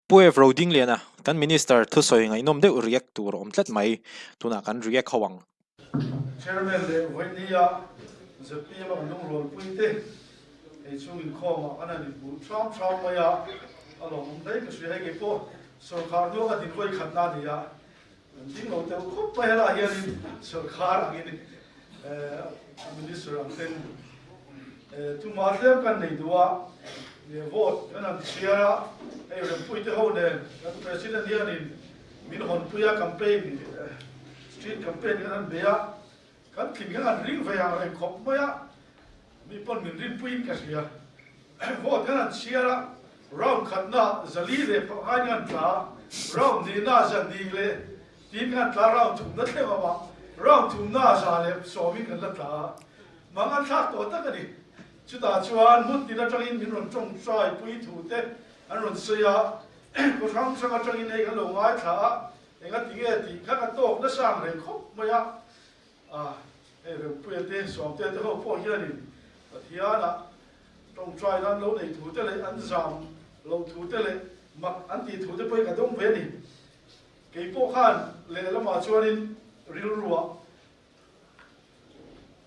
puai voting lian a kan minister thu soi ngai nom de react tur om tlat mai tuna kan react khawang chairman le voinia zapi ma nung rol puite e chung in khoma ana ni bu tram ma ya alo mong dai ka sui ge po sarkar do ka din koi khatna ni ya ding lo te khop pa la hian sarkar agin minister ang ten tu ma kan nei duwa ye vote kana siara e re puite ho ne ka president hian in min hon puya campaign street campaign kan bea kan king kan ring ve ang re khop ma ya mi pon min rin puin ka sia vote kan siara round khatna zali le hai ngan tla round ni na jan ni le tin ngan tla round thum na the ma round thum na sa le so mi kan la tla mangan thak to ta ka ni chu ta chuan mut ti na tang in min ron chong sai pui thu te an ron sia ko sang sang a tang in ei kan lo ngai tha enga ti nge ti kha ka to na sang le khop ma ya e re pui te so te ho po hi ni hiana trong trai dan lo nei thu te le an zam lo thu te le mak an ti thu te poi ka dong ve ni ke po khan le la ma chuan in ril ruwa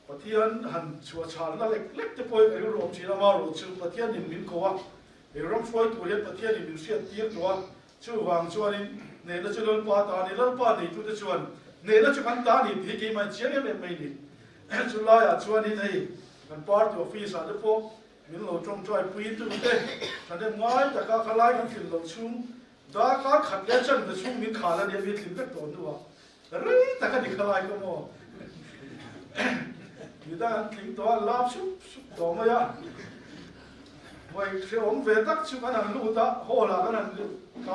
pathian han chua chal na lek lek te poi ka ril rom china ma ro chu pathian in min ko wa e rom foi tu he pathian in min sia tiek to chu wang chuan in ne la chu lon pa ta ni lon pa ni tu te chuan ne la chu kan ta ni thi ki ma chiang em mai ni chu la ya chuan in ei kan party office a de po min lo trong trai pui tu te ta de ngai ta ka khalai kan fil lo chung da ka khat le chan de chung min khala de vi tlim pe to nu wa ri ta ka di khalai ko mo ni da tlim to lap su to ma ya wai se om ve tak chu kan an lu ta ho la kan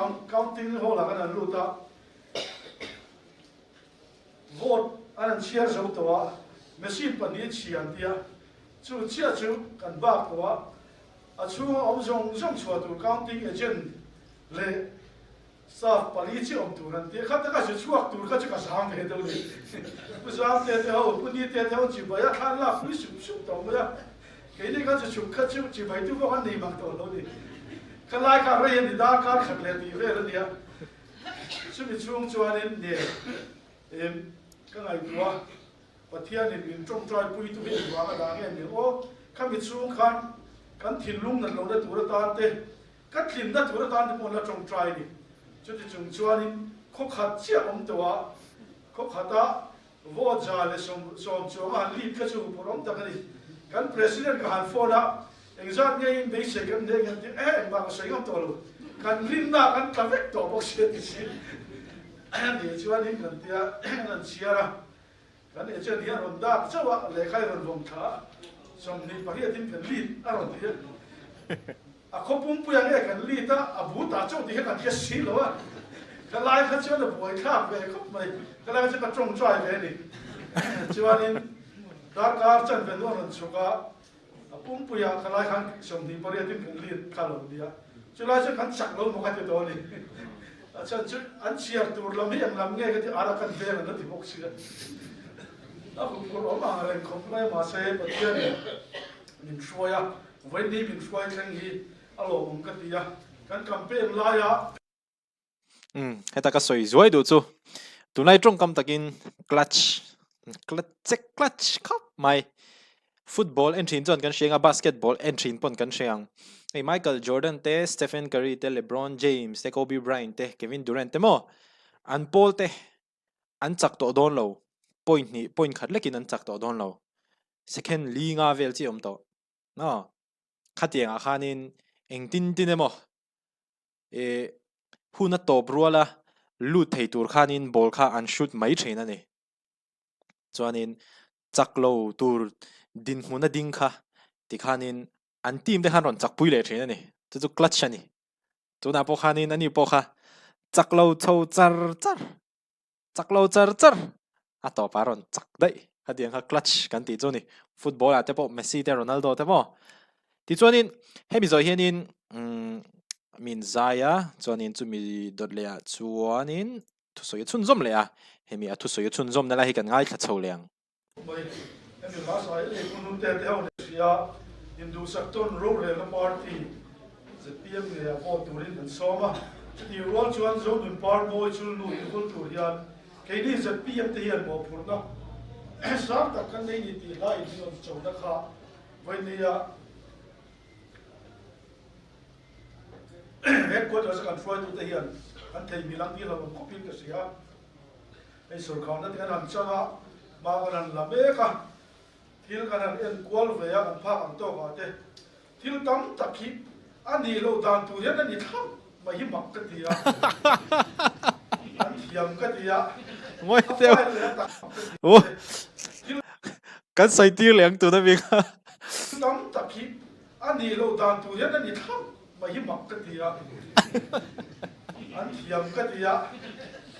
an counting ho la kan an lu ta vote an share zo to wa machine pa ni chian dia chu chia chu kan ba ko a chu om jong chua tu counting agent le sa pali chi om tu ran ti khat ka chu chuak tu ka chu ka sang he do ni bu sang te te ho bu ni te te ho chi ba ya khan la fu su to ma ya ke ni ka chu ka chu chi bai tu ko kan ni mang to lo ni ka lai ka re ni da ka khat le ti ve ni ya chu mi chung chuan ni em ka ngai bua pathian in trong trai pui tu hi wa da nge ni o kha mi chung khan kan thin lung nan lo da tu ra ta te ka thin da tu ra ta ni mo la trong trai ni chu ti chung chuan in kho khat chia om to wa kho khata vo ja le som chu ma li ka chu porom ta ni kan president ka han fo da exact nge in be se kan de kan ti ba ka sai ngam to lo kan lin na kan ta vek to box se ti si ni chuan in kan tia nan chiara kan e chen hian ron dak chawa le khai ron vom tha som ni pariat in kan lit a ron ti a khopum pu yang e kan lit a bu ta chau ti kan ke si lo a ka lai kha chuan a boi kha ve khop mai ka lai cha ka trong trai ve ni chuan in da ka chan ve no ron chuka a pum pu ya ka lai khan som ni pariat in kan lit ka lo dia chu lai cha kan chak lo mo ka te do ni a chan chu an chiar tur lam hi ang lam nge ka ti ara kan ve na ti bok si a cũng có mà lên không phải mà xe bật tiền mình xoay à vậy đi mình xoay thành gì alo mình cái gì à cái campaign lại à hay ta cái soi rồi đủ chú tụi này trong cầm takin clutch cup mai football entry chọn kan siang basketball entry pon kan siang hey Michael Jordan te Stephen Curry te LeBron James te Kobe Bryant te Kevin Durant te mo an Paul te an chak to don lo point khat lekin an chak to don lo second li nga vel chi om to no khatiang a khanin engtin tin emo e huna top ruala lut thei tur khanin ball kha an shoot mai theina ni chuanin chaklo tur din huna ding kha ti khanin an team te han ron chak pui le theina ni chu clutch ani tuna po khanin ani po kha chaklo chho char a to paron chak dai hadiang ha clutch kan ti chu ni football a te po Messi te Ronaldo te mo ti chuanin hemi zo hianin min zaya chuanin chumi dodlea chuanin thu soi chun zom le a hemi a thu soi chun zom na la hi kan ngai thla chho leang hemi la sai le kunun te te ho sia hindu sakton ro re na party je pm ne a ko turin kan soma thì rồi chuan zo nun par boy chul nu in kul tur hian cái đi giật pm te hian bo phur na sáng tak kan nei ni ti lai ni on chau na kha vai ni ya headquarters kan foi tu te hian an thei milang ti lo ko pin ka sia ei sarkar na tian han changa ma kan la me ka thil kan an en kwal ve ya an phak an to ka te thil tam takhi ani lo dan tu hian ani tham ma hi mak ka ti ya an thiam ka ti ya ngoi teo ô kan sai tir leng tu na mi ka tam takhi ani lo dan tu hian ani tham ma hi mak ka ti ya an thiam ka ti ya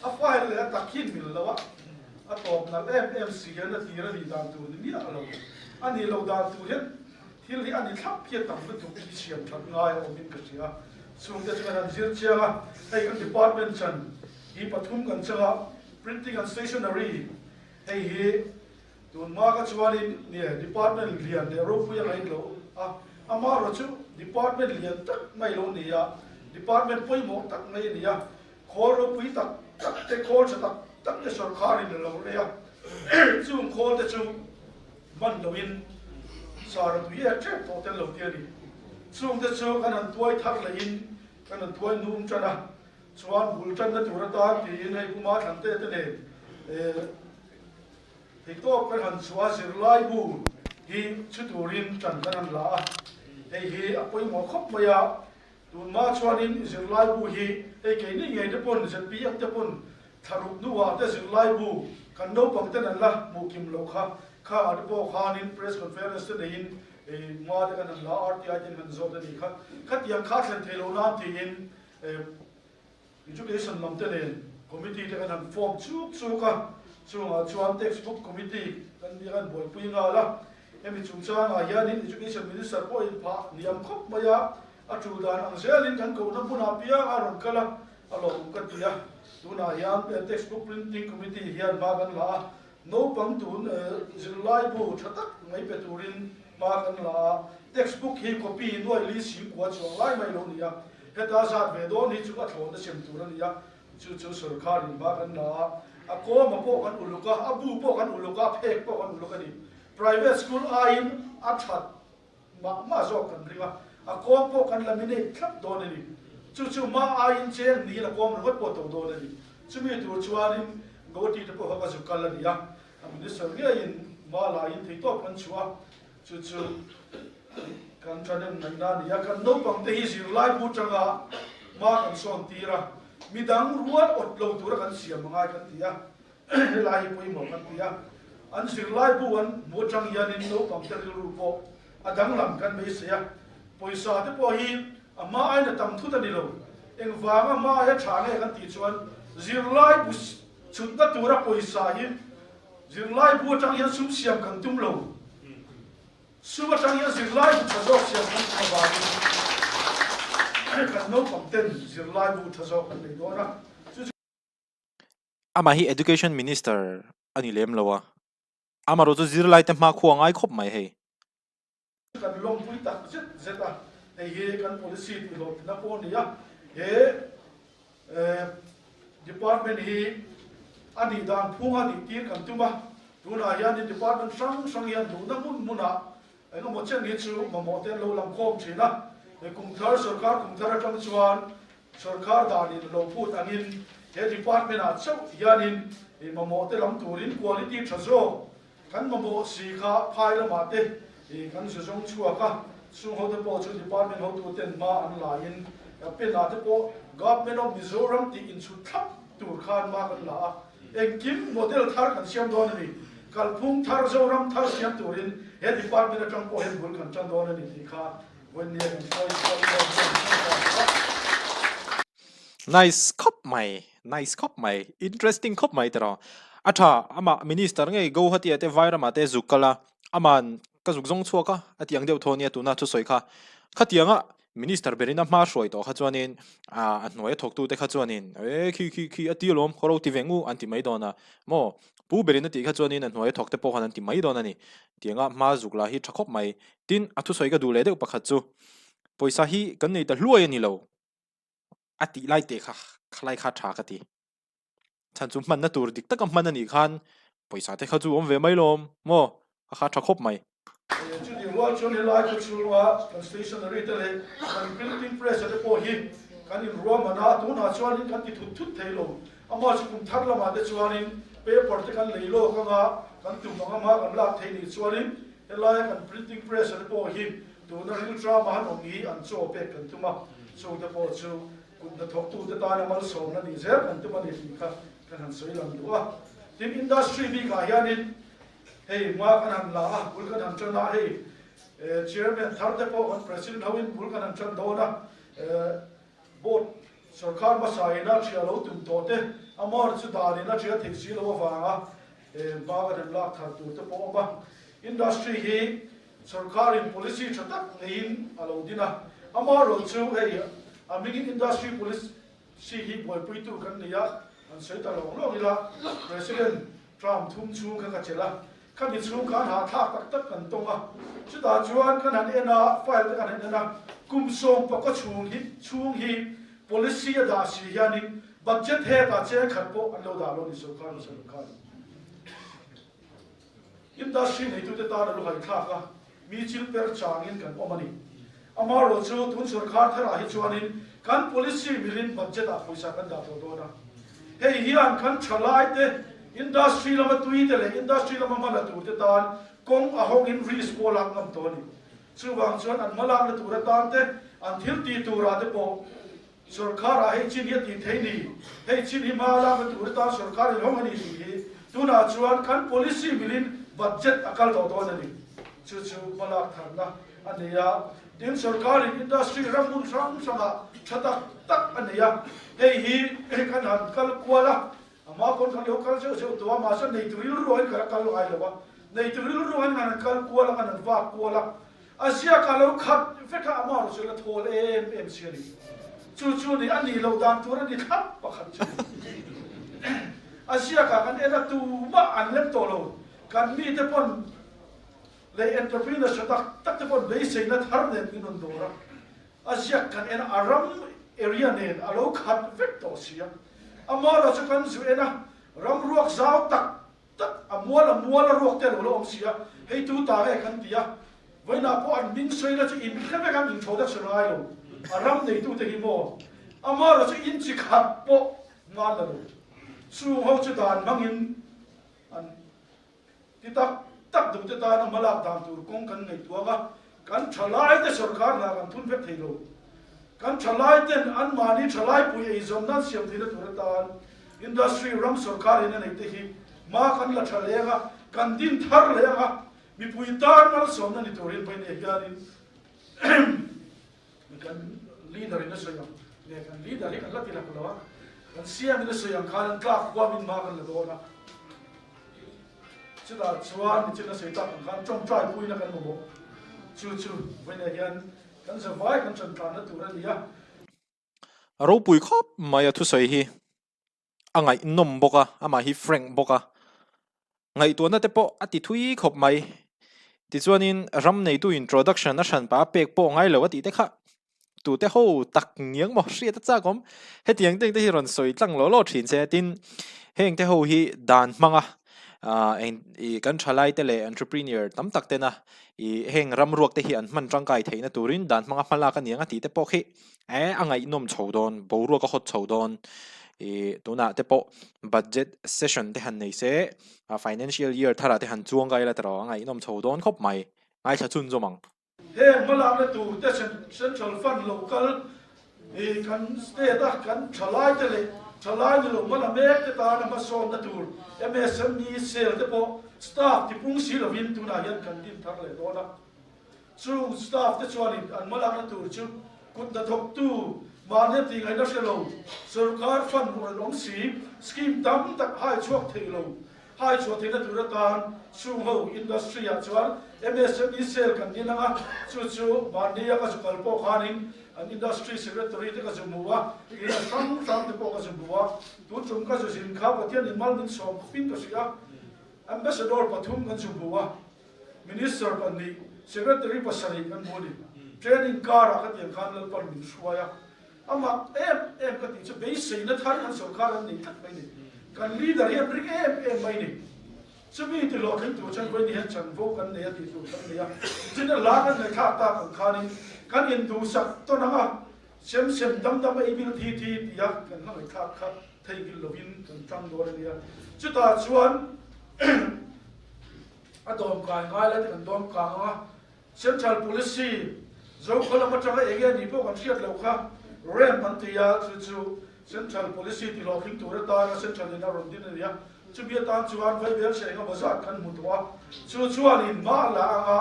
a file le takhin mil lawa a top na mmc na tira ni dan tu ni a lo ani lo dan tu hian thil hi ani thap phe tam na tu ki siam that ngai o min ka sia sung te chuan zir chianga ei kan department chan hi pathum kan changa printing and stationery ei hi tun ma ka chuanin ni department lian le ro pu ya lai lo a ama ro chu department lian tak mai lo ni ya department poi mo tak mai ni ya khol ro pui tak tak te khol cha tak tak te sarkar ni lo le ya chung khol te chung man lo in sar tu ye che to te lo ti ni chung te chu kan an tuai thak la in kan an tuai num chana chuan bul chan na tur ta ti in ei kuma thang te te ne thì có cái hành xóa sự lai bu hi chú turin chẳng cái năng lá thì hi apoi mò khóc mày à tuần ma cho nên sự lai bu hi thì cái này ngày đó pun sự bị áp pun tharup nuwa te sự lai bu kan no bằng tên là mu kim lo kha ở đó kha nên press conference đấy in ma cái năng lá RTI trên hành zone đấy khát yang khát lên thế lo nam thì in education làm tên lên committee cái năng form chú ka chuan textbook committee kan ni kan boi pui nga la emi chungcha nga hianin education minister ko in pha niam khop maya atu dan ang selin kan ko na puna pia aron kala alo ka tia tuna hian textbook printing committee hian ba kan la no pang tun zilai bu thatak ngai pe turin ma kan la textbook hi copy noi li sim kwa chuang lai mai lo nia heta zat ve do ni chu ka thon da sem tur ania chu sarkar in ba kan la ako ma po kan uluka abu po kan uluka phek po kan uluka ni private school ain athat ma zo kan ringa ako po kan lamine thap do ni chu ma ain chen ni la kom ro po to do ni chu mi tu chuanin go ti to po ka su kal ni ya am ni so nge in ma la in thei to kan chua chu kan chanen nang na ni ya kan no pang te hi sir lai bu changa ma kan son tira midang ruat ot lo tur kan siam ngai kan tia lai pui mo kan tia an sir lai bu an mo chang yan in no pam tel ru po adang lam kan me sia poisa te po hi ama ai na tam thu ta ni lo eng wanga ma he thane kan ti chuan zir lai bu chut na tura poisa hi zir lai bu chang yan sum siam kan tum lo suma chang yan zir lai bu chazok siam kan ba kan no pam ten zir lai bu chazok kan le do na ama hi education minister ani lem lawa ama ro zu zir lai te ma khuang ai khop mai he kan long pui tak zet a ei he kan policy ti lo na po ni ya he department hi ani dan phung ani tir kan tuma tuna ya ni department sang ya du na mun muna ai no mo chen ni chu mo mo te lo lam khom china e kum thar sarkar kum thar tang chuan sarkar da ni lo put angin he department a chau yanin e mo mo te lam turin quality thazo kan mo mo si kha phai la ma te e kan su jong chua ka su ho te po chu department ho tu ten ma an la in pe na te po government of Mizoram ti in su thap tur khan ma kan la en kim model thar kan siam don ni kal phung thar zoram thar siam turin he department atang po hen bul kan chan don ni ti kha when ne nice cop mai interesting cop mai tara atha ama minister ngai go hati ate vaira ma te zukala aman ka zukjong chuaka atiang deu thonia tuna chu soika khatianga minister berina ma roi to khachuanin a noi thok tu te khachuanin e khi ati lom khoro ti vengu anti mai dona mo pu berina ti khachuanin a noi thok te po khan anti mai dona ni tianga ma zukla hi thakop mai tin athu soika du le de pakhat chu poisa hi kan nei ta hluai ani lo ati lai te kha khlai kha tha ka ti chan chu man na tur dik tak man ani khan poisa te kha chu om ve mai lom mo kha tha khop mai chu di wa chu ni lai chu chu wa stationery te le kan printing press te po hi kan in ro mana tu na chuan in kan ti thut thut thei lo ama chu kum thar lama te chuan in paper te kan leilo ka nga kan tu ma ma kan la thei ni chuan in helai kan printing press te po hi tu na ril tra ma han om hi an cho pe kan tu ma so te po chu kun na thok tu te ta na mal so na ni ze kan tu ma ni kha kan han soi lam du a tin industry bi ga hianin hey ma kan han la a bul kan han chana hey chairman thar te po kan president hawin bul kan han chan do na board sarkar ma sai na chia lo tum to te amor chu da ni na chia thik si lo wa nga ba ga dem la thar tu te po ba industry hi sarkar in policy chatak nein alo dina amor ro chu hey aming industry policy hi boy pui tu kan ni ya an sei ta long lo ila president Trump thum chu ka chela kan ni chu kan ha thak tak tak kan tonga chu da chuan kan han ena file kan han ena kum som pa ko chung hi policy da si hianin budget he ta che khat po an lo da lo ni so kan industry nei tu te ta lo hai thak a mi chil per changin kan omani amaro chu tun sarkar thara hi chuanin kan policy milin budget a poisa kan da to na hey hian kan chalai te industry lama tui te le industry lama mala tu te tan kong a hong in risk po lang ngam to ni chu wang chuan an malang le tu ra tan te an thil ti tu ra te po sarkar a he chin hi ti thei ni he chin hi ma la tu ra tan sarkar hi hong ani hi tu na chuan kan policy milin budget akal to na ni chu malak thar na ania din sarkar in industry ramun sang sanga chatak tak ania hey hi kan han kal kwala ama kon kan lo kal se to ma sa nei turil ro kal kal ai lo ba nei turil ro han kal kwala kan va kwala asia kalau khat feka ama ro se la thol em seri chu ni ani lo dan tur ni khap pa khat chu asia ka kan era tu ma an lem to lo kan mi te pon le entrepreneur chatak tak te pon be se na thar ne ni non do ra asia kan en aram area ne alo khat vek to sia amara chu kan zu ena ram ruak zau tak amuala ruak te lo om sia hei tu ta he kan tia voina po an min sei la chu in khame kan in chodak sanai lo aram nei tu te hi mo amara chu in chi khat po ngal la lo su ho chu dan mangin an ti tak du te ta na malak dan tur kong kan nei tuanga kan thalai te sarkar na kan thun vek thei lo kan thalai ten an mani thalai pui ei zom nan siam thina turatan industry ram sarkar ina nei te hi ma kan la thalega kan din thar lega mi pui tar mal som na ni turin pai ne ganin kan leader ina soyam ne kan leader kan la tila kulawa kan siam ina soyam kan tlak kwa min ma kan la dona chida chuan ni china sei tak kan chom trai pui na kan mo chu pai ne hian kan sa vai kan chan tlan na turan ya ro pui khop maya thu sei hi angai nom boka ama hi frank boka ngai to na te po ati thui khop mai ti chuanin ram nei tu introduction a shan pa pek po ngai lo ati te kha tu te ho tak ngiang mo hria ta cha kom he tiang teng te hi ron soi tlang lo thin che tin heng te ho hi dan manga en I kan thalai te le entrepreneur tam tak te na I heng ram ruak te hi an man tangkai theina turin dan manga mala ka nianga ti te po khi angai nom chodon bo ruak ka hot chodon tuna te po budget session te han nei se financial year thara te han chuang gai la tro angai nom chodon khop mai ngai cha chun zomang he malam le tu te central fund local kan state kan thalai te le thalai ni lo malam me te ta na ma som na tur MSME sale te po staff ti pung si lo vin tu na yan kan tin thak le do na chu staff te chuan an malam le tur chu kut da thok tu ma ne ti ngai na se lo sarkar fund ro long si scheme tam tak hai chuak thei lo hai chuak thei na tur tan chu ho industry ya chuan MSME sale kan ni na chu ma ni ya ka chu kal po khanin an industry secretary te ka chu muwa ina sang te po ka chu muwa tu chum ka chu sin kha pathian in mal min som pin ka sia ambassador pathum kan chu muwa minister pan ni secretary pasari kan modi training car ka tiang khan lal par min suaya ama em ka ti chu be sei na thar kan sarkar an ni thak mai ni kan leader hian ring em mai ni chumi ti lo thin tu chan koi ni han chan vo kan ne ti tu kan ne ya chin la kan ne kha ta kan kha ni kan in du sak to na ma sem dam ai bil thi ya kan na kha thei gil lovin kan tang do ni ya chu ta chuan adom kai ngai la kan dom ka nga central policy zo khola ma tanga ege ni po kan siat lo kha rem an ti ya chu central policy ti lo thin tu ra ta na central na ron din ni ya chu bia ta chuan vai ber se nga bazat kan mutwa chuan in ma la nga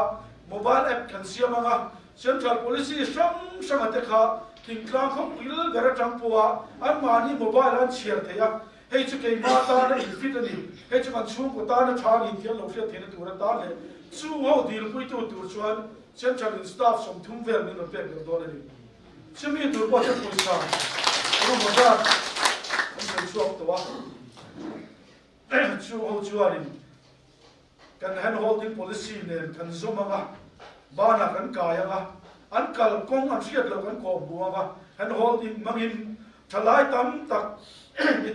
mobile app kan siam nga central policy sang ate kha king klang khop il gara tang puwa an mani mobile an chiar the ya hei chu ke ma ta na in fit ani hei chu kan chung ko ta na tha ni thian lo hria thena tur ta le chu ho dil pui tu tur chuan central staff som thum ver ni no pe do ni chumi tur po chen pui sa ro mo da an chen chuak to wa chu ho chuan kan hand holding policy ne kan zuma ma ba na kan ka ya ma an kal kong an siat lo kan ko buwa ma hand holding mangin thalai tam tak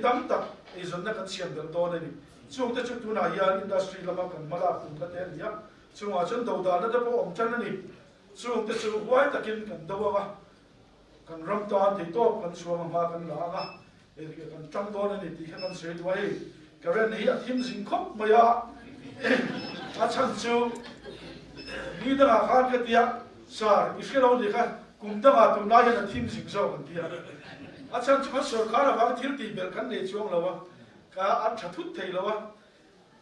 tam tak e zon na kan siam dal do ni chung te chu tu na ya industry lama kan mala kum ka ten ya chung a chen do da na da po om chan ni chung te chu wai takin kan do wa kan ram to an ti to kan chuang ma kan la ga e kan chang do ni ti kan se do ai ka ren hi a thim jing khop ma ya a chan chu ni da kha ka tia sar iskelo ni kha kum da ma tu na ya na thim jing zo kan tia a chan chu sor kha ra ba thil ti bel kan ne chuang lo wa ka a tha thut thei lo wa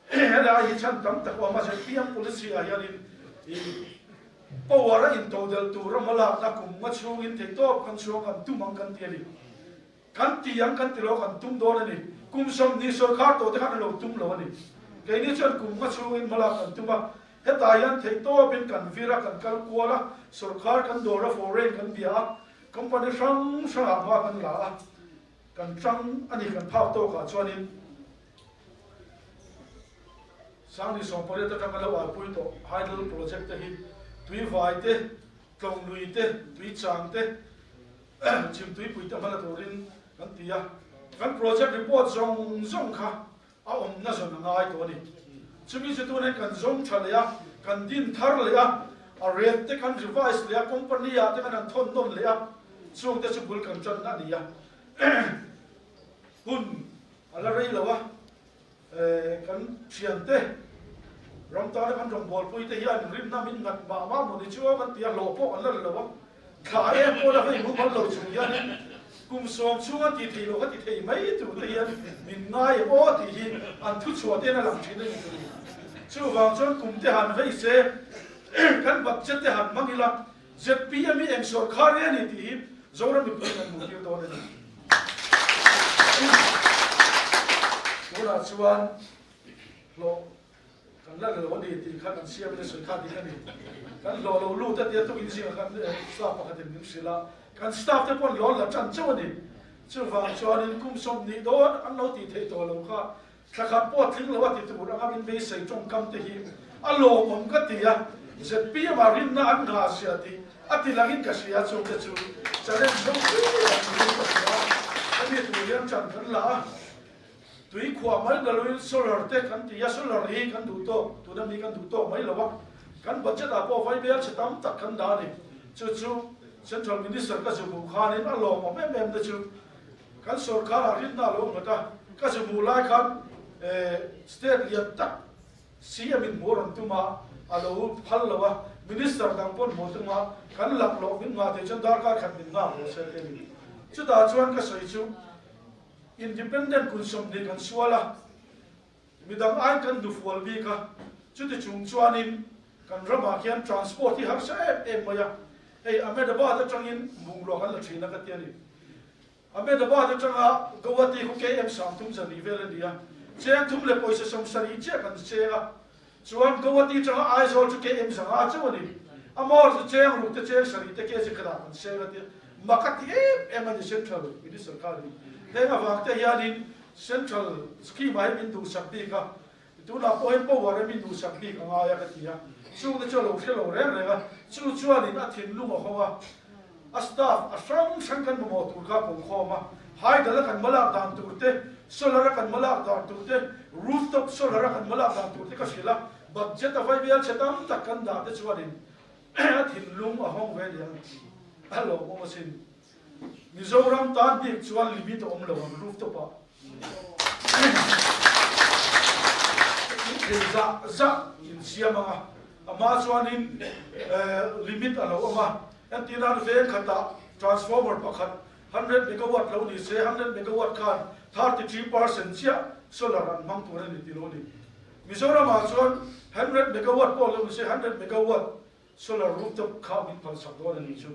hela hi chan tam ta ko ma se piam policy a ya ni power in total tu ra mala ta kum ma chu in thei to kan chuang kan tu mang kan tia ni kan ti yang kan ti lo kan tum do ni kum som ni sor kha to ta kan lo tum lo ni ke ni chan kum ma chu in mala kan tu ma heta yan thei to bin kan vira kan kal ko la sor kha kan do ra foreign kan bia company sang ma kan la kan chang ani kan phau to ka chuanin sang ni som pore ta kan la wa pui to hydel project te hi tui vai te tlong lui te tui chang te chim tui pui ta mala torin kan tia kan project report zong kha a om na zon ngai to ni chumi chu tu ne kan zong thal ya kan din thar le ya a rate te kan revise le ya company ya te kan thon don le ya chung te chu bul kan chan na ni ya hun ala rei lo wa kan thian te ram ta kan rong bol pui te hian rim na min ngat ba ma mo ni chu kan tia lo po an la lo wa kha e po la hei mu ban lo chung ya ni kum som chu an ti thi lo ka ti thei mai tu te hian min ngai o ti hi an thu chua te na lam thin ni chu wang chon kum te han vei se kan bak chet te han mangila zpm eng sor khare ni ti zora mi pui kan mu ti to ni ora chuan lo kan la lo ni ti khan an siam le soi kha ti kan ni kan lo lu ta ti tu in si kan staff pa kan nim sila kan staff te pon lo la chan chaw ni chu wang chuan in kum som ni do an lo ti thei to lo kha thakha po thing lo wa ti tu ra min be sei chong kam te hi a lo om ka ti ya zpm a rin na an ga sia ti ati langin ka sia chu te chu challenge zo ani tu yan chan kan la tui khwa mai da loin solar te kan ti ya solar hi kan du to tu da mi kan du to mai lawa kan budget a po vai be che tam tak kan da ni chu central minister ka chu bu khan in a lo mo mem da chu kan sarkar a rin na lo ngata ka chu bu lai khan state ya tak siam in moran tuma a lo phal lawa minister dang pon mo tuma kan lak lo min ma te chan dar ka khan min nga mo se te ni chu da chuan ka soi chu independent kunsom ni kan suala midang ai kan du fual bi ka chu ti chung chuanin kan rama kian transport hi har sa em maya ei amedaba da changin mung lo kan la thina ka tiani amedaba da changa gawati ko ke em sam tum zani vel dia cheng thum le poisa som sari che kan chega chuan gawati changa ai sol chu ke em sanga chawani amor chu cheng ru te cheng sari te ke se kada kan chega ti makati em ani central ini sarkari tenga vakte hianin central scheme ai min du sakti ka tu na point power min du sakti ka nga ya ka tia chu de cholo khelo re re ga chu chuanin a thin lu mo khawa a staff a sang kan mo tur ka kong khoma hai dala kan malak dan turte solar kan malak dan turte rooftop solar kan malak dan turte ka sila budget avai bial chetam takkan da te chuanin thin lum a hong ve liang alo mo sin Mizoram tan dik chuan limit om lo rooftop a za in siama ama chuanin limit alo ama antinan ve khata transformer pakhat 100 megawatt lo ni se 100 megawatt khan 33% sia solar an mang tur ni tiloni Mizoram a chuan 100 megawatt po lo se 100 megawatt solar rooftop kha min pal sakdon ni chu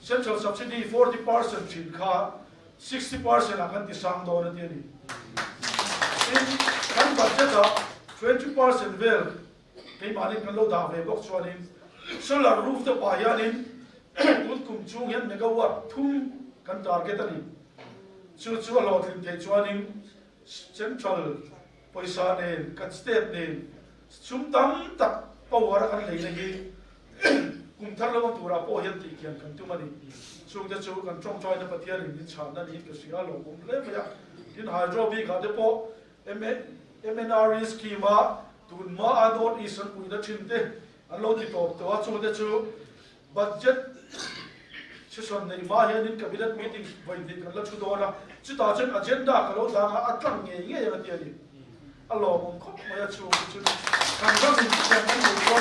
central subsidy 40% chin kha 60% akan ti sang do na ti ni in kan budget 20% vel ke mani kan lo da ve bok chuanin solar rooftop a hianin tun kum chung yan megawatt thum kan target ani chu chu lo thin te chuanin central paisa ne kan state ne chum tam tak power kan lei nei kum thar lo tura po hian ti kian kan tu mani chung te chu kan trong choi na pathian in chan na ni ke sia lo kum le ya in hydro bi ka de po MNRE scheme tun ma adot isan pui da thin te an lo ti top to chu te chu budget session nei ma hian in cabinet meeting vai di kan la chu do na chu ta chen agenda ka lo da nga atlang nge nge ya ti ani alo mong khop ma ya chu chu kan ga min kan ni ko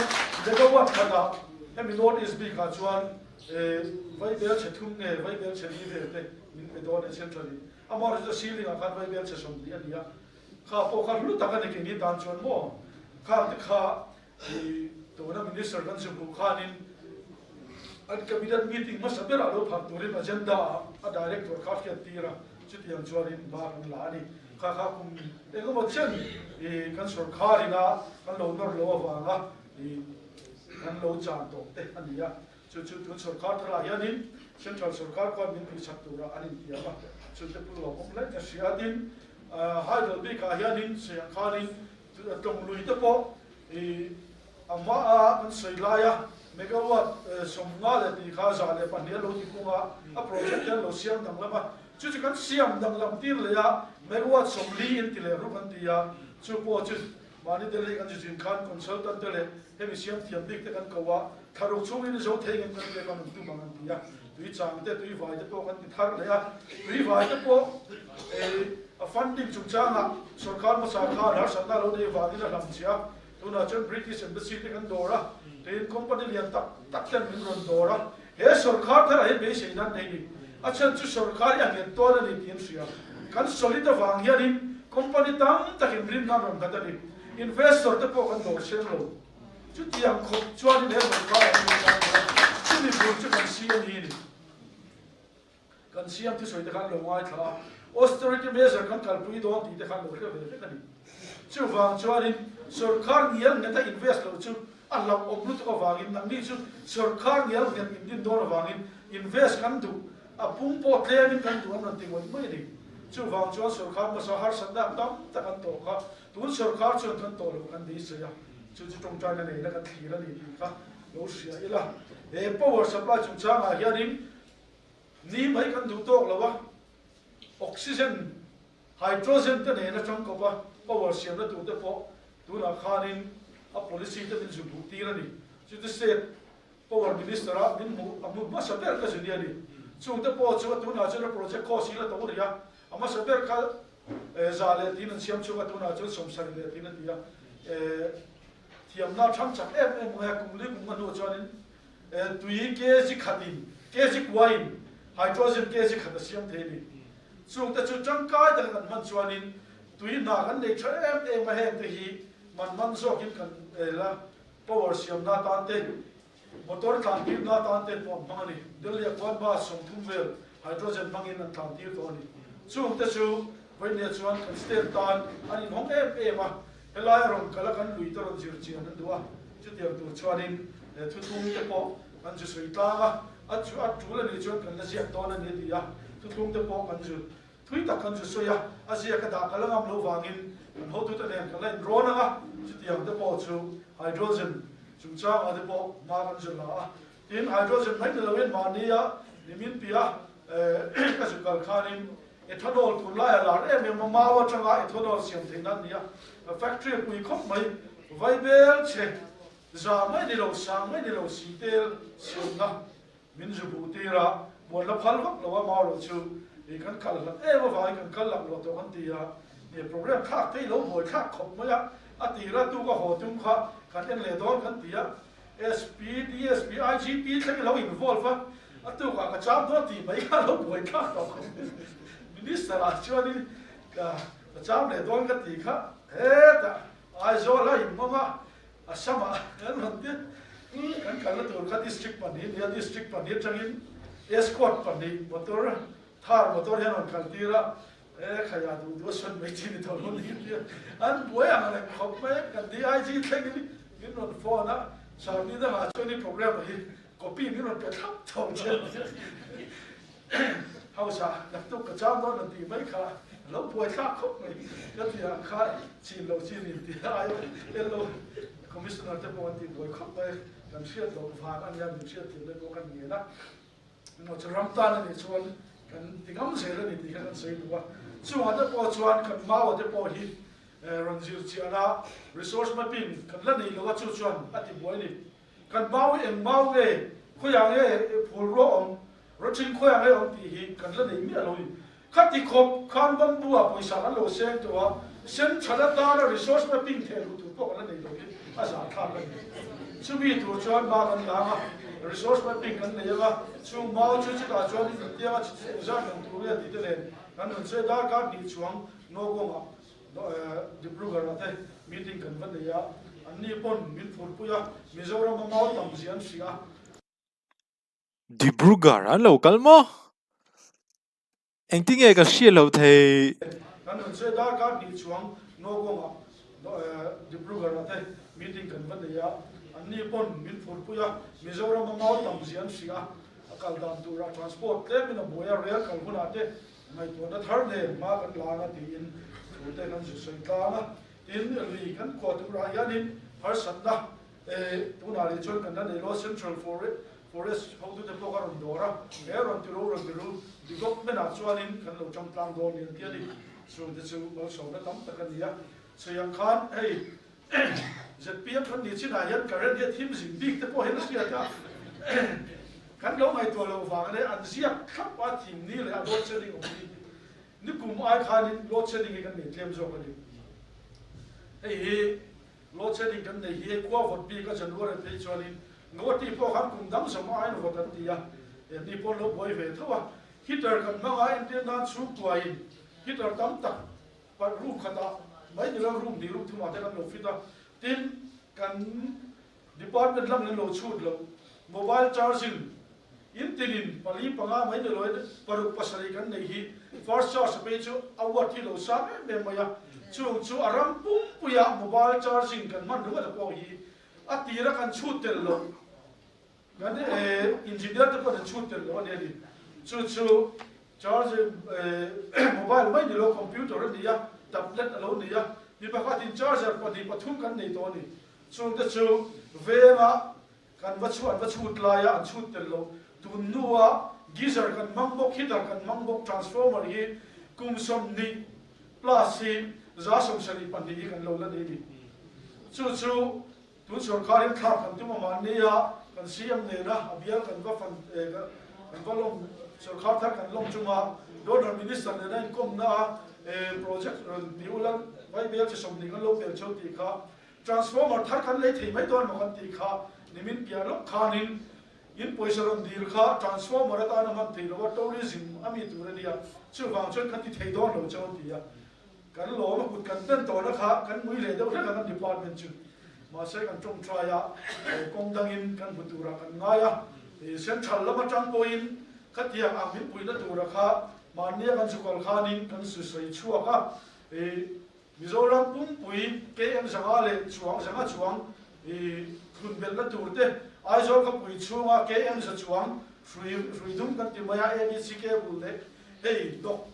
de go wat kada emi not is big ka chuan vai bel che thum nge vai bel che ni ve te min pe do ne centrally amor the ceiling a kan vai bel che som dia dia kha po kha lu ta ka ne ke ni dan chuan mo kha te kha to na minister kan su bu kha nin an cabinet meeting ma saber alo phak turin agenda a director kha ke tira chutiang chuarin ba kan la ni kha kha kum e ko mo chen kan sarkar ina kan lo nor lo wa nga kan lo chan to te ania chu chu tu sarkar thra yanin central sarkar ko min pi chak tura anin tia ba chu te pu lo kom le ka siadin haidal bi ka yanin se khanin tong lui te po amma a kan soilaya megawatt somnga le ti kha za le pan ne lo ti kunga a project lo siam dang lama chu chu kan siam dang lam tir le ya megawatt somli in ti le ru kan ti ya chu po chu mani de le kan chu jin khan consultant le hemi siam thiam dik te kan kawa tharuk chung in zo thei kan le kan tu mang ti ya tui chang te tui vai te po kan ti thar le ya tui vai te po a funding chung changa sarkar ma sa kha har sa na lo de va ni la lam chia tuna chen British embassy te kan dora te company lian tak tak ten min ron dora he sarkar thara he be sei nan nei ni achen chu sarkar ya nge to na ni tin sia kan solid wang hianin company tam takin rim nam ram ka ni investor te po kan dor sen lo chu tiang khop chuan ni he ka chu ni bu chu kan siam ni ni kan siam tu soi te kan lo ngai tha austerity measure kan kalpui do ti te kan lo khe ve ka ni chu wang chuanin sarkar nial ne ta invest lo chu Allah oblut ko wangin nang ni chu sarkar nial ngan din do wangin invest kan du a pung po tle min kan du an ti won mai ni chu wang chu sarkar ma sa har sanda tam ta kan to kha tu sarkar chu kan to lo kan di se ya chu chu tong chana nei la kan thi la ni kha lo sia ila e power supply chu changa hianin ni mai kan du tok lo wa oxygen hydrogen te nei na chang ko ba power siam na tu te po tu na khanin a policy te din zu bu ti la ni chu te state power minister a din mu amu ma sa per ka junia ni chu te po chu tu na chu project ko si la to ria ama sa per ka za le tin an siam chu tu na chu som sar le tin dia thiam na tham chak em ha kum li kum no chanin tui ke ji khatin ke ji kwain hydrogen ke ji khat siam the ni chu te chu chang kai da kan man chuanin tui na kan nei tha em ma he te hi man zo kin kan la power siam na tan te motor tlan tir na tan te po mani del ya kwan ba som thum vel hydrogen mangin an tlan tir to ni chu te chu vai ne chuan kan state tan ani hong em ma helai ron kala kan lui to ron jir chian an duwa chu tiam tu chuanin thu thum te po kan ju sui ta ga a chu la ni chuan kan la siam to na ni dia thu thum te po kan ju thui ta kan ju soya a sia ka da kala ngam lo wangin an ho tu ta len kan la ron nga chu tiam te po chu hydrogen chung chang ade bo ma kan jula tin hydrogen mai lo wen ma ni ya nimin pia ka su kal khanin ethanol tu la la em ma wa changa ethanol siam theinan nia factory pui khop mai vai bel che za mai ni lo sang mai ni lo si tel siam na min ju bu te ra bo la phal vak lo ma lo chu e kan kal la e wa vai kan kal la lo to an ti ya ne problem thak te lo moi thak khop ma ya ati ra tu ka ho tum kha kan en le don kan ti ya SP DSP IGP thang lo involve atu ka cham do ti mai ka lo moi kha to minister a chuani ka cham le don ka ti kha ta ai zo la in mama asama kan han te kan kal to ka district pani ya district pani changin escort pani motor thar motor hen on kal tira khaya du son mai chi ni to lo ni an boy ang le khop me kan di IG thang ni min on phone na sa ni da ma chuani program hi copy min on pe thap thong chen hao sa đặc tục cả trăm đó là tỷ mấy khá lâu bồi khác không này cái thì khá chỉ lâu chỉ nhìn thì ai hello commissioner cho bọn thì bồi khóc đây cần siết đầu phá anh em mình siết thì lên có cần nghĩa đó nó chỉ rắm tan này chuan cần thì ngắm sẽ lên thì cần sẽ được chuan đó bỏ chuan cần mau đó bỏ hi run dil chi ana resource mapping cần lên này lo chu chuan at thì bồi đi cần mau về khối yang ấy phù ro ôngรถชิงคุยอะไรองตีฮีกันแล้วนี่มีอะไรขัดที่ขบข้ามบังบัวปุยสารโลเซนตัวเส้นชนะตาและ resource mapping เทรูถูกพวกนั้นนี่เลยอาสาข้ามกันช่วยตัวชวนมากันหลัง resource mapping กันเลยว่าช่วงมาช่วยจิตอาชวนนี่เดียวจะกันตัวเนี่ยติดเลยกันมันช่วยได้การดีช่วงโนกงอ่ะดิบลูกันอะไร meeting กันวันนี้อันนี้ปนมินฟูปุยมิโซรามาตั้งเสียงเสียDibrugarh an lo kal mo eng ti nge ka hria lo thei kan han se da ka ni chuang no go ma Dibrugarh ate meeting kan van ya an ni pon min fur puya mizoram ma tam zian sia akal dan tu ra transport le min boya rail kal hun ate mai to da thar le ma kan la na ti in tu te kan su sai ka na tin ri kan ko tu ra ya nin har san da tu na le chon kan da ne lo central forest how to develop our Dora, air on the road, the government actually can look jump down door in the so the two also the dump the Candia. So you can't, hey, the PM from the China, currently teams in big the point can go my toilet and see a cup at him nearly a load setting of me. Nikum I can't load setting again in claims over him. Hey, load setting can they hear quafford because and what a page on him. Ngô ti po khám cùng đắm sớm ai nó vật tận tiệt, đi po lốp bồi về thôi. Hitler cần mang ai anh tiên nan xuống quay, Hitler tắm tắc, bắt rùm khát à, mấy người rùm đi rùm thu mà thế kan lốp phi ta, tin cần department lâm lên lỗ chuột lỗ, mobile charging, internet, pali panga mấy người lối, paru pasari kan này hi, first charge bây giờ, awat hi lỗ sáng em mày à, chú aram pum puya mobile charging kan man đúng là po hi. Atira kan chutel lo gan engineer to kan chutel lo ne chu charge mobile mai lo computer dia tablet lo dia ni ba ka tin charger pa ni pathum kan nei to ni chu ta chu vema kan va chut la ya chutel lo tu nuwa geyser kan mangbok heater kan mangbok transformer hi kum som ni plus hi za som sari pan ni kan lo la ni chu tu sarkarin thap kan tu ma ne ya kan siam ne na abial kan va fan kan va long sarkar thar kan long chuma donor minister ne na kom na project diulan vai bel che som ni kan lo bel chau ti kha transformer thar kan le thei mai don ma kan ti kha nimin pia lo khanin in poisaron dir kha transformer ta na man thei lo tourism ami tu re dia chu wang chen kan ti thei don lo chau ti ya kan lo ma kut kan ten to na kha kan mui le do kan department chu mà sẽ cần trông trai à công đăng in cần bút ra cần ngay à thì central lắm trang point các tiệm ám hiện bụi đất tu ra khá mà nia cần sukal khá nín cần sử dụng chua khá thì Mizoram pum bụi cái em sang ale chuang thì thun bel đất tu thế ai rồi các bụi chuang à cái em sang chuang free dum cần tìm mày ABC cái bụi thế hey đọc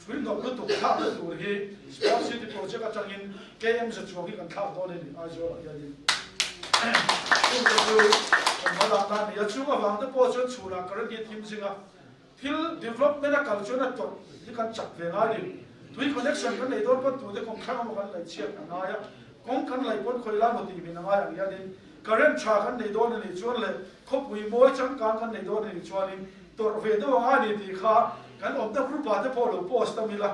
free đọc đất tu khá đất tu thì smart city project cái trang in cái em sang chuang cái cần khá đó này ai rồi chung cái chú mà làm nào thì chú mà vàng tới bao chân chú là cái gì team gì à till development là cái chỗ này tốt thì cần chặt về ngay đi tuy connection cái này thôi vẫn tụi tôi không khăng một cái này chia ngay á không cần lại vẫn khơi lại một tí mình ngay à đi current tra cái này đó này chuan lại khóc bùi môi chẳng cái này đó này chuan điตัวเวทว่าอันนี้ที่ข้ากันอมตะกรุ๊ปบาร์เดพอลโพสต์ตั้งมีละ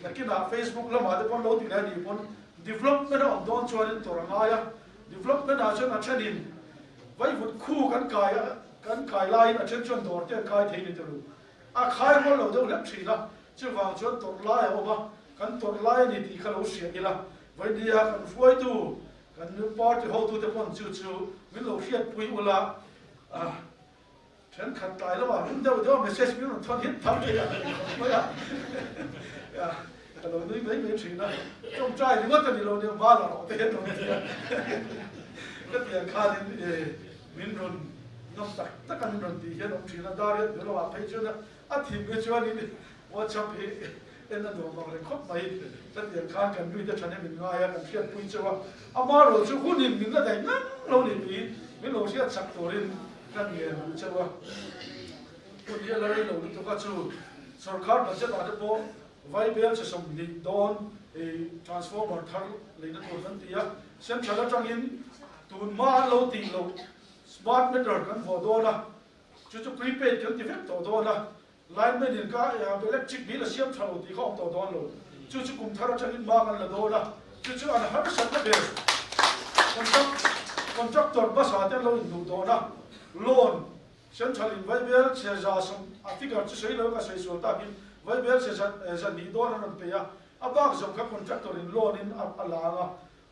นักกินอ่ะ Facebook ละมาเดพอลโหลดที่ไหนดีพอน development อมดอนชวนตัวง่าย development อาจจะนักเช่นนี้ไว้หุ่นคู่กันกายไล่อาจจะชวนตัวเตี้ยกายเทียนตัวรู้อ่ะขายพอลโหลดเล็บสีละชื่อว่าชวนตัวไล่ออกมากันตัวไล่นี่ที่เขาเสียอีละไว้ดีกันฟวยตู้กันนึกปอดที่เขาตู้เดพอนจู่ๆมิโลเชียดปุยอุละฉันขัดตายแล้วว่าเดี๋ยวไม่ใช่ชีวิตมันทนฮิตทำเองไม่อะแต่เราไม่ถึงนะต้องใจหรือว่าตอนนี้เราเนี่ยบ้าเราแต่เห็นตรงนี้ก็เปลี่ยนค่านี่มินรุนน้ำตักตะกันมินรุนดีเห็นน้ำถึงนะดาร์เดี๋ยวเราว่าไปเจอนะอาทิตย์เมื่อช่วงนี้ว่าชอบเห็นนั่นดูมาเลยครบไปก็เปลี่ยนค่ากันด้วยแต่ฉันเนี่ยมินง่ายกันเพี้ยนปุ้ยเจ้าว่าอามาเราจะคู่นี้มินละแต่นั่งเราเนี่ยปีมินเราเชื่อสักตัวเรนกันเงี้ยเจ้าว่าคนเยอะเลยเราตัวก็ชูสรการบัจจัดอะไรพอไว้เบลจะสมดิดอนtransformer ทั้งเลยนั่นตัวนั้นที่อ่ะเส้นฉันจังยินตูนมาเราตีเรา smart meter กันพอโดนนะจู่ๆ prepaid กันที่เว็บต่อโดนนะ line ไม่ถึงก็electric bill เสียบฉันเราตีเขาต่อโดนเราจู่ๆกลุ่มทาร์จังยินมากันละโดนนะจู่ๆอันนั้นฉันก็เบลคนจับตัวภาษาเต็มเราดูโดนนะloan ฉันชลินไว้เบลเสียจ่าสมอาทิตย์ก่อนจะใช้แล้วก็ใช้ส่วนต่างกันไว้เบลเสียจะหนีโดนนั่นไปอ่ะอาบ้าสมกับคนจักตัวรินโลนินอัลลางอ่ะ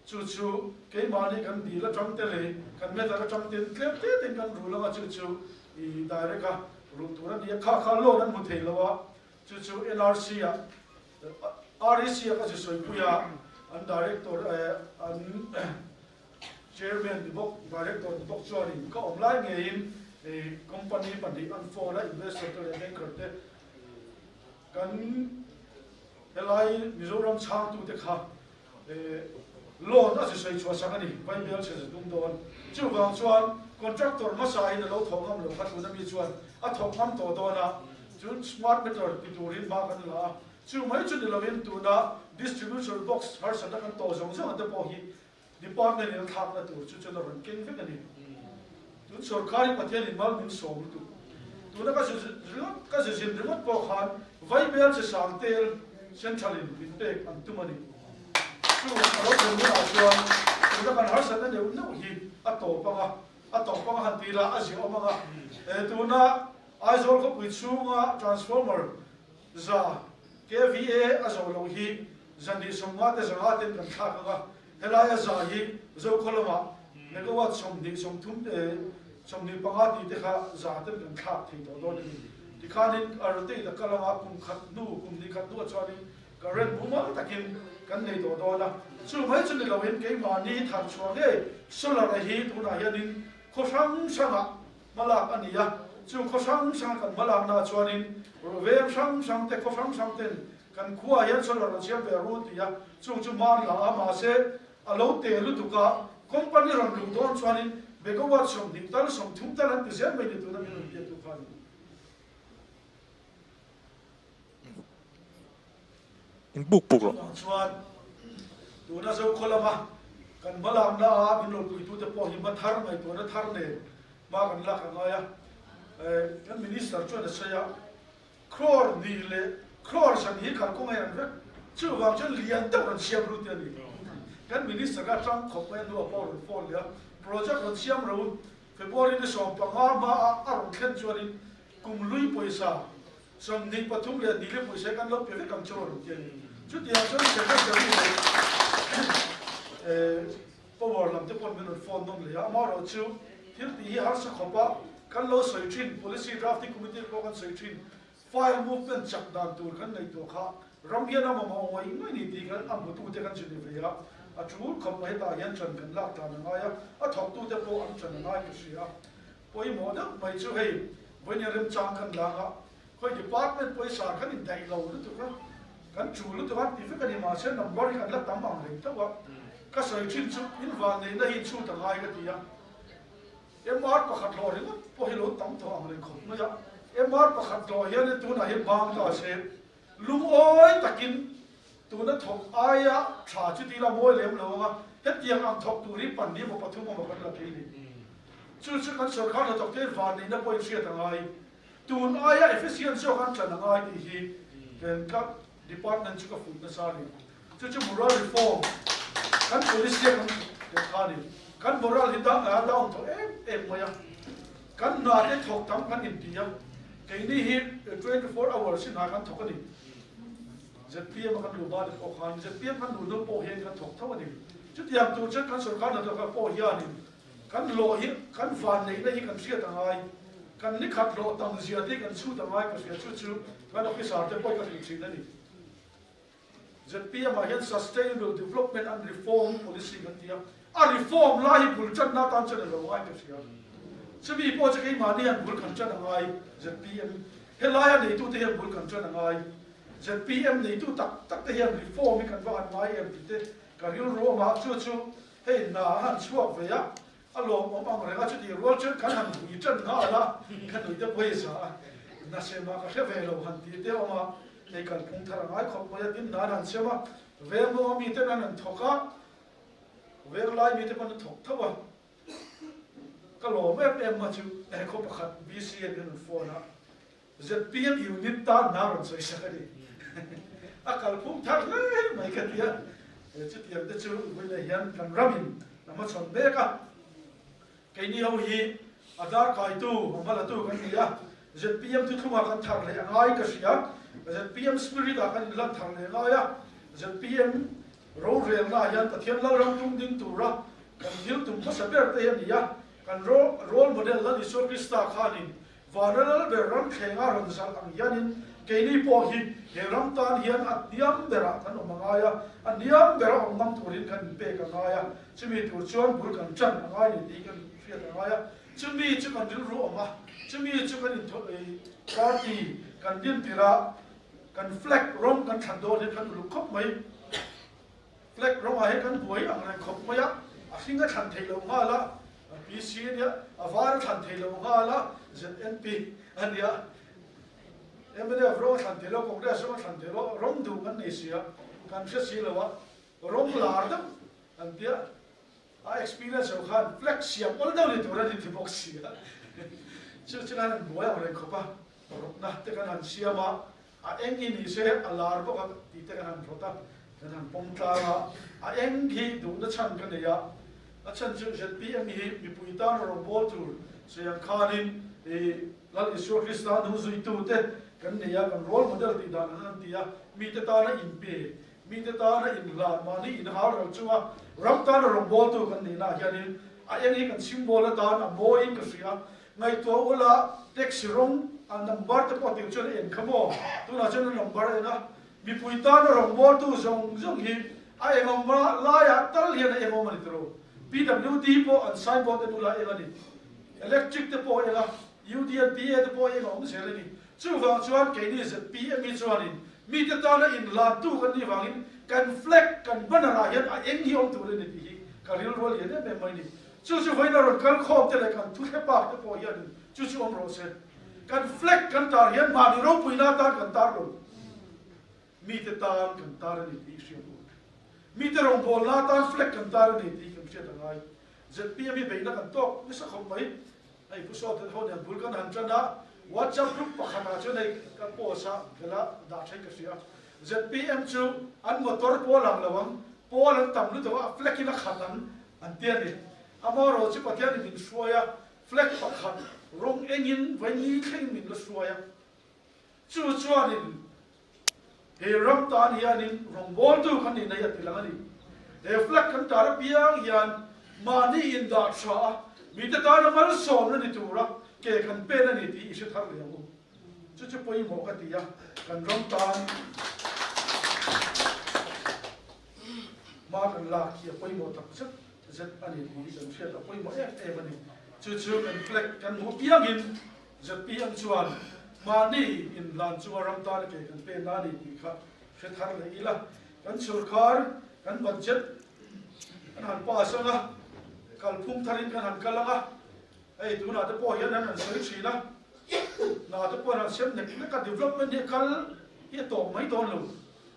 จู่ๆเกี่ยมานี่กันดีแล้วจำเตเลยกันไม่แต่ละจำเตนเคลียร์เตนกันรู้แล้วว่าจู่ๆอีได้เลยก็รู้ตัวนั้นดีข้าโลนั้นมุดเทแล้วว่าจู่ๆ NRC อ่ะ REC ก็จะสวยปุยอ่ะอัน director อัน chairman ที่บอก director ที่บอกชวนนี่ก็ออนไลน์เงี้ยcompany ปันที่อันโฟและ investor ตัวเองก็เด็กกันเฮลัยมิโซรัมช่างตัวเด็กค่ะโลนอาจจะใช้ชัวร์สักนิดไปเบลเชสตุ้มโดนจู่บางส่วน contractor มาใส่ในเราทองคำหรือพัดมันมีส่วนทองคำตัวโดนนะจู่ smart meter ปิดตัวรินมากันละจู่ไม่จุดเราเห็นตัวนะ distribution box หาสันกันตัวสองอันเดียวพอฮี department เนี่ยทำนะตัวจู่เราเก่งขึ้นกันนี่ตัวสรการประเทศนี้มันมีสองตัวนั้นก็จะเรื่องพอขานไว้เบลจะสั่งเตลเส้นชลินบินเตกอันตุมันนี่จู่เราเป็นผู้อาชีพตัวนั้นหาสันนั่นเดี๋ยวนู้ฮีอัตโตปังหันตีละอาชีพมังตัวนั้นไอโซลก็ปิดช่วง transformer จ้า KVA อาโซลฮีจันดีสมมาแต่สมมาเต็มกันข้าก็เฮลัยจ้าฮีโซคนละมาเมกะวัตสมดีสมทุ่มสมดีปังอาดีเด็กข้าจ้าเต็มกันข้าที่ตัวโดนนี่ที่ข้านี่อารมณ์ที่ตะกะละมาคุมขัดดูคุมดีขัดดูชวนนี่ก็เรนบุ้มตะกินกันในตัวโดนนะจู่ไม่จุดเราเห็นเกี่ยมานี่ทันชวนเนี่ยสุลาระฮีตัวไหนยันนี่เขาช่างมาลากอันนี้จู่เขาช่างกันมาลากนาชวนนี่เวมช่างแต่เขาช่างเต็นกันขั้วยันสุลาระเชียบเบรูตีจู่มาลามาเสอารมณ์เตลุตุกะคอมพานีรันดูโดนชวนนี่เบกวัดสมดิตาลสมทุ่มตาลันติเสียไม่ได้ตัวนั้นไม่ได้ตัวฟันอินปุกหรอชวนตัวนั้นจะคนละมากันมาลามนาบินลงไปตัวจะพอหิมะทาร์ไม่ตัวนั้นทาร์เนี่ยมากันละกันไงกันมินิสเตอร์ช่วยจะใช้ครอร์นี่เลยครอร์ฉันนี่ขันก็ไม่รันเว้ชื่อว่าฉันเรียนตั้งแต่เชียมรู้เดียวนี่กันมินิสเตอร์ก็จ้างขบไปดูว่าพอหรือฟอนเลยโปรเจกต์เราเชียมรู้เฟบรุรีในส่วนปังอามาอารมณ์เข้มชวนนี่กุมลุยปุยซาสมนิปทุมเรียนนี่เลยปุยเสกันลบไปเพื่อกันโชว์รู้เดียวนี่ชุดเดียวฉันเสร็จแล้วจะมีพอวันหลังที่คนมีรถฟอนน้องเลยมาเราชิวที่ที่หาสักขบะกันเราใส่ชิน policy drafting committee ก็กันใส่ชิน file movement จับดานตัวกันในตัวข้ารำเยียนมาเอาไว้ไม่นี่ดีกันอันบุตรที่กันชินเวียจูดคำไม่ตายันจันกันลักตาหนังไอ้ถกตัวเด็กโตอันจันหนังไอ้ก็เสียพออีโมเดลไม่ช่วยวันนี้เริ่มจังกันลังค่อยดีพาร์ตเมนต์ไปสารกันอินไดเราหรือตัวกันจูดหรือตัวที่ฟิกันมาเช่นน้ำบริการลักตามบังเลยแต่ว่าก็ใส่ชิ้นชุดอินวันนี้ได้ยินชุดต่างหากกันที MR ประคัดลอยก็พอให้รถตั้งตัวอะไรคนไม่ยาก MR ประคัดลอยเนี่ยตัวไหนบางตัวเชฟลุงโอ้ยตะกินตัวนั้นถกอายะขาชุดที่เราโวยเลี้ยงเราว่าเฮ็ดยังอังถกตัวนี้ปั่นนี้มาปฐุมมากันละทีนี้ชุดกันสุดข้าวเราตกเทฟานนี่นะพอยเสียทั้งไงตัวอายะ efficiency กันจะทั้งไงที่เป็นกับ department ชุดกับฝุ่นนั่นซาลีชุด moral reform กัน policy กันเด็กขานี่กัน moral ที่ตั้งดาวตัวมายังกันน่าจะถกทำกันอินเดียไอ้นี่ฮิต24 hours สินะกันถกกันนี่จะเพี้ยนกันดูบ้านโอ้ขันจะเพี้ยนกันดูน้ำโปเฮนกันถกเท่านี้จุดอย่างตัวชุดกันสุดกันเราจะโปเฮียนี่กันโลหิกันฟันในได้กันเสียต่างไงกันนี่ขัดโลตังเสียที่กันสู้ต่างไงก็เสียชุดกันเอาไปสารจะป่วยกันจริงๆนั่นนี่จะเพี้ยนมาเห็น sustainable development and reform policy กันเดียวreform ไล่บุญจันทร์นาตันจันทร์เราไว้ก็เสียจะมีพอจะให้มาเนี่ยบุญกันจันทร์อะไรจะเพี้ยนเฮลัยนี่ตัวเทียนบุญกันจันทร์อะไรจะพีเอ็มนี่ตู้ตักเทียมรีฟอร์มกันว่าอันไม่เอ็มติดกันยุ่งรู้มาชูให้หน้าหันช่วงเวียอารมณ์บางเรื่องชุดที่รู้ชุดกันหันหุ่ยจันหน้าละกันหุ่ยจะไปซะน่าเชื่อมาก็แค่เวลาหันที่เดียวมาในการพุ่งทางไอ้ขบวนดินหน้าหันเชื่อมาเวลามีแต่นั้นถกะเวลามีแต่มันถกเท่าว่าก็หล่อแม่เอ็มมาชูไอ้ขบขัดบีซีเอ็นฟอนะจะพีเอ็มอยู่นิดตาหน้ามันสวยสักทีakal pum thar le mai ka tia chu tiam te chu wile hian kan rabin nama chon beka ke ni ho hi adar kai tu mala tu kan nia zpm tu thuma kan thar le angai ka sia zpm spirit a kan lan thar le la ya zpm ro re na hian pathian la ram tung ding tu ra kan hil tum pa saber te nia kan role model la isor krista khanin varal be ram khenga ron sal ang yanin keini po hi he ram tan hian atiam bera kan omangaya aniam bera ongam turin kan pe ka ngaya chumi tur chuan bur kan chan angai ni ti kan fiat angaya chumi chu kan dil ru oma chumi chu kan party kan din tira kan flag rom kan thando ni kan lu khop mai flag rom a he kan buai ang rai khop maya asinga than thei lo nga la pc nia avar than thei lo nga la znp ania emene avro thantelo congress ma thantelo rom du kan nesia kan se silawa rom lardam antia a experience of khan flexia all down it already the box sia chunan boya ole khopa na te kan an siama a engi ni se alar bo ka ti te kan rota kan an pomta a engi du na chan kan ya a chan chu zpm hi mi puitan ro bol tur se yang khanin e lal isur kristan hu zui tu te kan neya kan role model ti dan han tia mi te ta na in pe mi te ta na in la ma ni in har ro chuwa ram ta na rom bol tu kan ni na hianin a yani kan symbol ta na boing ka sia ngai to ola text rong an number te po ti chun en khamo tu na chun number na mi pui ta na rom bol tu zong hi a engom ma la ya tal hian a engom ni tro pwd po an sign board te tu la engani electric te po ela udn pa te po engom se le ni chu wang chuan ke ni zet pm mi chuanin mi te ta na in la tu kan ni wangin kan flag kan banara hian a eng hi om tu le ni hi ka ril rol hian me mai ni chu voina ron kan khom te le kan thu he pak te po hian chu om ro se kan flag kan tar hian ma ni ro puina ta kan tar ro mi te ta kan tar ni ti sia mi te ron bol la ta flag kan tar ni ti kan sia ta ngai zet pm mi be na kan tok ni sa khom mai ai pu so te ho ne bul kan han chana WhatsApp group pakhana chu nei ka posa gala da thai ka sia zpm chu an motor po lang lawang po lan tam lu to fleck ina khanan an tian ni amaro chu pathian ni min suaya fleck pakhan rong engin vaini thing min la suaya chu chuanin he ram tan hianin rong bol tu kan ni nei atilang ani he fleck kan tar piang hian mani in da tha mi ta ta na mal som na ni tura ke kan pe na ni ti isu thar le mo chu poi mo ka ti ya kan rom tan ma kan la ki poi mo tak set zet ani ni kan sia ta poi mo mani chu kan fleck kan mo piangin zet piang chuan ma ni in lan chu ram tan ke kan pe na ni ti kha se thar le ila kan sarkar kan budget kan han pa sanga kal phum tharin kan han kalanga ai tu na te po hian an soi chi na te po na sem ne ka development ni kal ye to mai don lo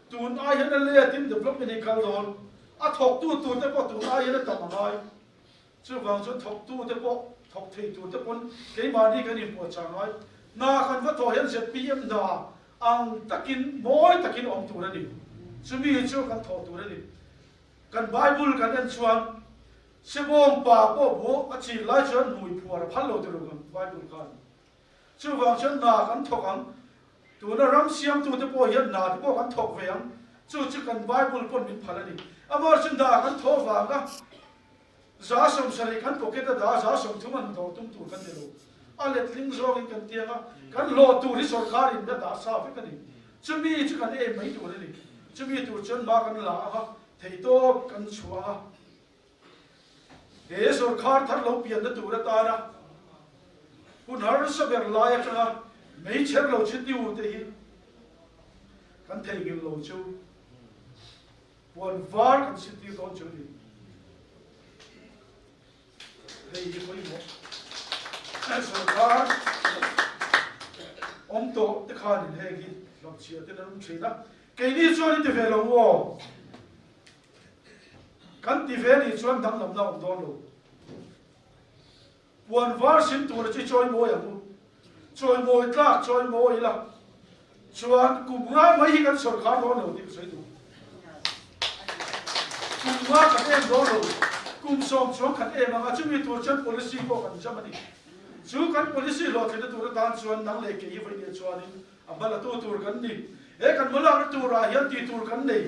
tun ai hian le tim development ni kal don a thok tu te po tu ai hian ta mangai chu wang chu thok tu te po thok thei tu te pon ke ma ni kan in po cha ngai na kan va to hian ZPM da ang takin moi takin om tu na ni chumi chu kan tho tu na ni kan Bible kan an chuan sebom pa po bo a chi lai chuan nui phuar phal lo tu kan Bible kan chu wang chuan na kan thok ang tu na ram siam tu te po hian na te po kan thok ve ang chu kan Bible pon min phala ni amar chun da kan tho wa ga za som sari kan pocket da za som thuman do tum tu kan de lo alet ling zo in kan tianga kan lo tu ri sarkar in da sa fe kan ni chumi chu kan e mai tu ni chumi tu chon ma kan la ha thei to kan chua he sarkar thar lo pian da tu ra ta na hun har sa ber la ya ka mai cher lo chi ti u te hi kan thei gil lo chu bon var kan si ti don chu ni đây như vậy một số khác ông tổ tất cả những hệ gì làm chuyện thế nào cũng chuyện đó cái này cho nên thì phải làm vô cái thì phải đi cho nên làm nào cũng đó luôn buồn vã xin tu là chỉ chơi mồi à mu chơi mồi ta chơi mồi là chuan cùng ngay mấy cái số khác đó luôn thì phải tu cùng ngay cái em đó luôn cùng sống xuống khẩn em mà chúng mình tổ chức policy có cần chăm đi chú cần policy lo thì tôi đã tan chuan nắng lệ cái vậy đi chuan đi à bà là tôi cần đi ấy cần muốn làm tôi ra hiện thì tôi cần đi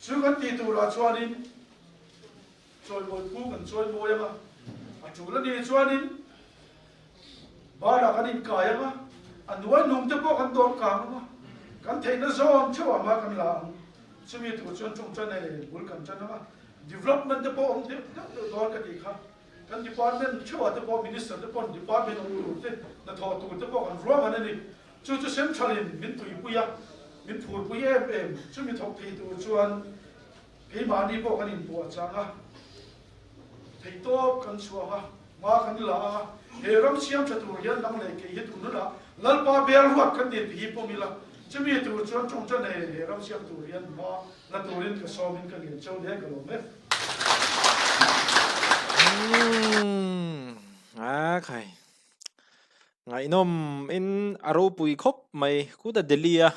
chú cần thì tôi ra chuan đi chơi mồi cũ cần chơi mồi mà à chú là đi chuan đi bà là cần đi cài mà anh nuôi nung cho có cần đón cả mà cần thấy nó giòn chứ mà cần làm chúng mình tổ chức trong chân này muốn cần chân mà development the po om don ka di kha kan department chua the po minister the po department of tu te na tho tu te po kan ro man ni chu central in min tu puya min phur puya em chu mi thok thi tu chuan ke ma ni po kan in po cha ha thei to kan chua ha ma kan la he ram siam cha tu yan dang le ke hi tu na lal pa bel huat kan ni hi po mi la chứ mi tu chuan trong chân này ram siam tu rian ma la tu rin ka so min ka ngin chau le ka lo me khai ngai nom in aro pui khop mai ku da Delhi a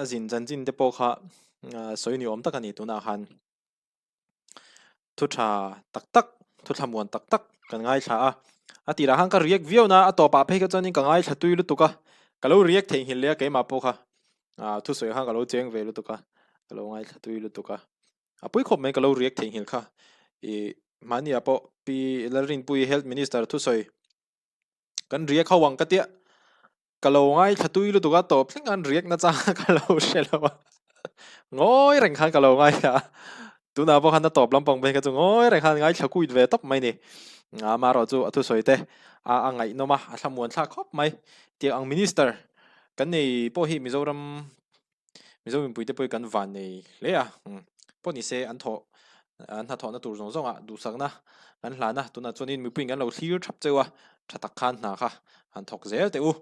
azin zanjin te po kha soini om takani tu na han thu tha tak tak thu tha muan tak tak kan ngai tha a ti ra hang ka react view na a to pa phe ka chanin ka ngai tha tui lu tu ka kalau react thei hin le ke ma po kha thu soi hang kalau cheng ve lu tu ka kalau ngai tha tui lu tu ka a pui khop mai kalau react thei hin kha e mani apo pi larin pui health minister thu soi kan react khawang ka tia kalau ngai tha tui lu tu ka to phling an react na cha kalau shelawa ngoi reng khan kalau ngai ya tu na bo khan na top lampang ben ka chu ngoi reng khan ngai tha kui ve top mai ni ma ro chu thu soi te a ngai no ma a thamuan tha khop mai ti ang minister kan nei po hi Mizoram pui te poi kan van nei le a po ni se an tha tho na tur zong zong a du sang na an hla na tu na chunin mi pui kan lo clear thap chewa tha tak khan na kha an thok zel te u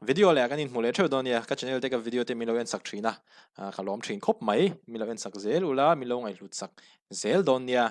video le kan in mule theu don ya ka channel te ka video te mi lo en sak thina khalom thin khop mai mi lo en sak zel ula mi lo ngai lut sak zel don ya